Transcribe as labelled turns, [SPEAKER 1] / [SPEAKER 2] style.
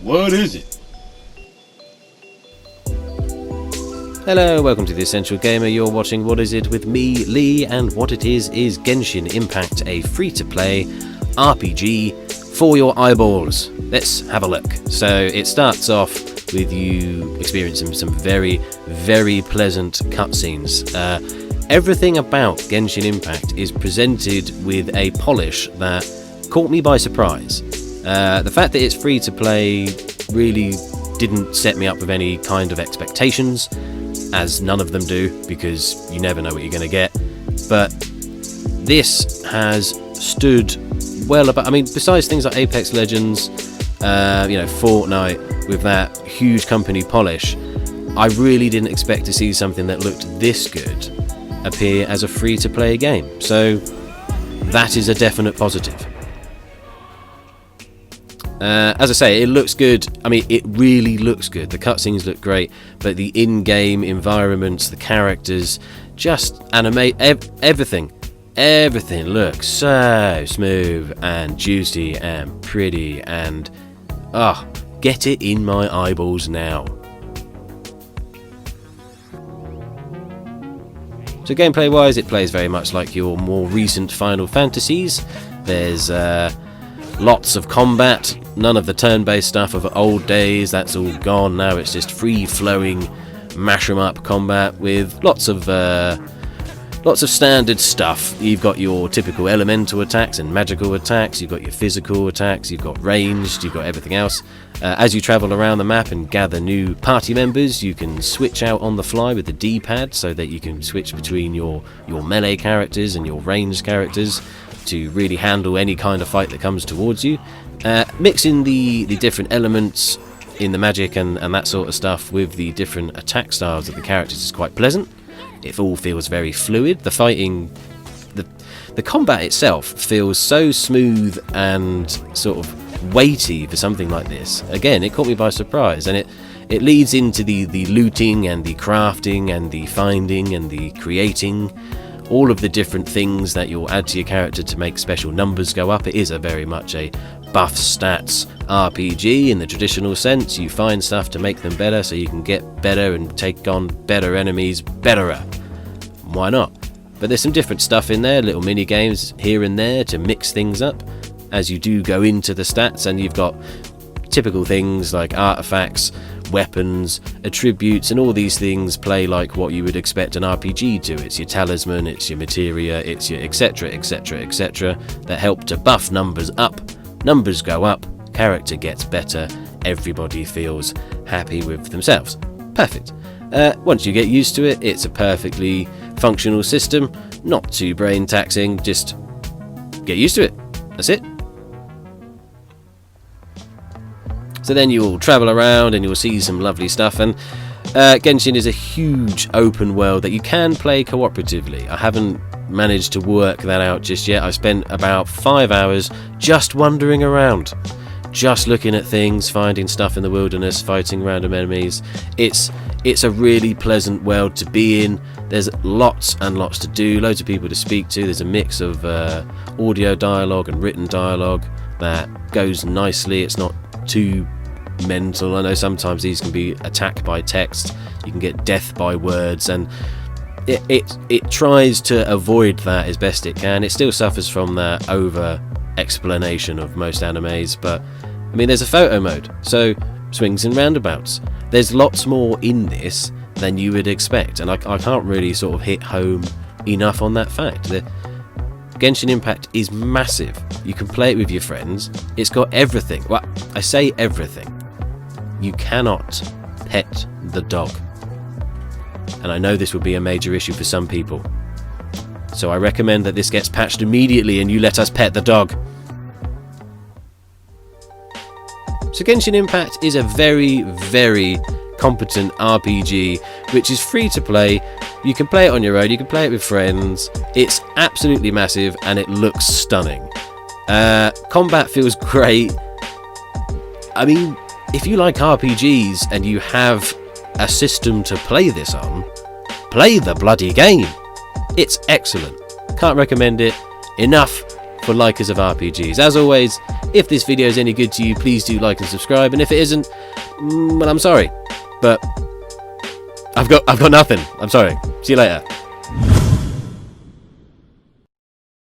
[SPEAKER 1] What is it?
[SPEAKER 2] Hello, welcome to The Essential Gamer. You're watching What Is It with me, Lee, and what it is Genshin Impact, a free-to-play RPG for your eyeballs. Let's have a look. So it starts off with you experiencing some very, very pleasant cutscenes. Everything about Genshin Impact is presented with a polish that caught me by surprise. The fact that it's free to play really didn't set me up with any kind of expectations, as none of them do, because you never know what you're going to get. But this has stood well above. I mean, besides things like Apex Legends, Fortnite with that huge company polish, I really didn't expect to see something that looked this good appear as a free-to-play game. So that is a definite positive. As I say, it looks good. I mean, it really looks good. The cutscenes look great, but the in-game environments, the characters, just animate everything. Everything looks so smooth and juicy and pretty and get it in my eyeballs now. So gameplay-wise, it plays very much like your more recent Final Fantasies. There's lots of combat, none of the turn-based stuff of old days, that's all gone now. It's just free-flowing, mash-em-up combat with lots of standard stuff. You've got your typical elemental attacks and magical attacks, you've got your physical attacks, you've got ranged, you've got everything else. As you travel around the map and gather new party members, you can switch out on the fly with the D-pad so that you can switch between your melee characters and your ranged characters to really handle any kind of fight that comes towards you. Mixing the different elements in the magic and that sort of stuff with the different attack styles of the characters is quite pleasant. It all feels very fluid. The fighting, the combat itself feels so smooth and sort of weighty for something like this. Again, it caught me by surprise, and it leads into the looting and the crafting and the finding and the creating. All of the different things that you'll add to your character to make special numbers go up. It is very much a buff stats RPG in the traditional sense. You find stuff to make them better so you can get better and take on better enemies betterer. Why not? But there's some different stuff in there, little mini games here and there to mix things up as you do go into the stats, and you've got typical things like artifacts, weapons, attributes, and all these things play like what you would expect an RPG to. It's your talisman, it's your materia, it's your etc, etc, etc, that help to buff numbers up. Numbers go up, character gets better, everybody feels happy with themselves. Perfect. Once you get used to it, it's a perfectly functional system, not too brain taxing, just get used to it. That's it. So then you'll travel around and you'll see some lovely stuff, and Genshin is a huge open world that you can play cooperatively. I haven't managed to work that out just yet. I've spent about 5 hours just wandering around, just looking at things, finding stuff in the wilderness, fighting random enemies. It's a really pleasant world to be in. There's lots and lots to do, loads of people to speak to. There's a mix of audio dialogue and written dialogue that goes nicely. It's not too mental. I know sometimes these can be attack by text, you can get death by words, and it tries to avoid that as best it can. It still suffers from that over explanation of most animes, but I mean, there's a photo mode, so swings and roundabouts. There's lots more in this than you would expect, and I can't really sort of hit home enough on that fact. The Genshin Impact is massive. You can play it with your friends. It's got everything. Well, I say everything. You cannot pet the dog. And I know this would be a major issue for some people. So I recommend that this gets patched immediately and you let us pet the dog. So Genshin Impact is a very, very competent RPG which is free to play. You can play it on your own, you can play it with friends. It's absolutely massive and it looks stunning. Combat feels great. I mean, if you like RPGs and you have a system to play this on, play the bloody game. It's excellent. Can't recommend it enough for likers of RPGs. As always, If this video is any good to you, please do like and subscribe, and if it isn't, well, I'm sorry, but I've got nothing. I'm sorry. See you later.